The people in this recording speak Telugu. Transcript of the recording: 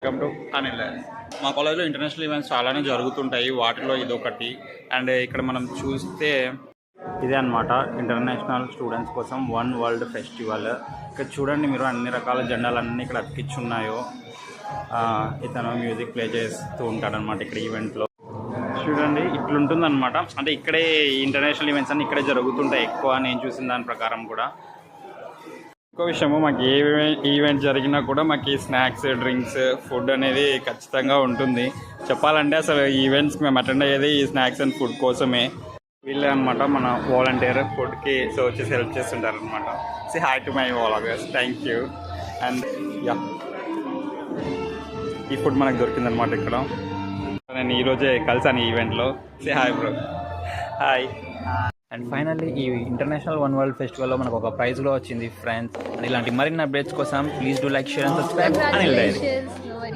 Welcome to Anil. మా కాలేజ్లో ఇంటర్నేషనల్ ఈవెంట్స్ చాలానే జరుగుతుంటాయి, వాటిలో ఇదొకటి. అండ్ ఇక్కడ మనం చూస్తే ఇదే అనమాట ఇంటర్నేషనల్ స్టూడెంట్స్ కోసం వన్ వరల్డ్ ఫెస్టివల్. ఇక్కడ చూడండి మీరు అన్ని రకాల జెండాలన్నీ ఇక్కడ అతికించున్నాయో. ఇతను మ్యూజిక్ ప్లే చేస్తూ ఉంటాడనమాట ఇక్కడ ఈవెంట్లో. చూడండి ఇట్లుంటుందన్నమాట. అంటే ఇక్కడే ఇంటర్నేషనల్ ఈవెంట్స్ అన్నీ ఇక్కడే జరుగుతుంటాయి ఎక్కువ, నేను చూసిన దాని ప్రకారం కూడా. ఇంకో విషయము, మాకు ఏ ఈవెంట్ జరిగినా కూడా మాకు స్నాక్స్, డ్రింక్స్, ఫుడ్ అనేది ఖచ్చితంగా ఉంటుంది. చెప్పాలంటే అసలు ఈవెంట్స్కి మేము అటెండ్ అయ్యేది ఈ స్నాక్స్ అండ్ ఫుడ్ కోసమే. వీళ్ళే అనమాట మన వాలంటీర్, ఫుడ్కి సో వచ్చేసి హెల్ప్ చేస్తుంటారు అనమాట. Say hi to my vloggers, thank you. And yeah, ఈ ఫుడ్ మనకు దొరికిందనమాట ఇక్కడ. నేను ఈరోజే కలిసాను ఈ ఈవెంట్లో. Say hi bro. Hi. And finally ఈ ఇంటర్నేషనల్ వన్ వరల్డ్ ఫెస్టివల్లో మనకు ఒక ప్రైజ్ కూడా వచ్చింది ఫ్రెండ్స్. అండ్ ఇలాంటి మరిన్ని అప్డేట్స్ కోసం please do like, share and subscribe Anil dairy.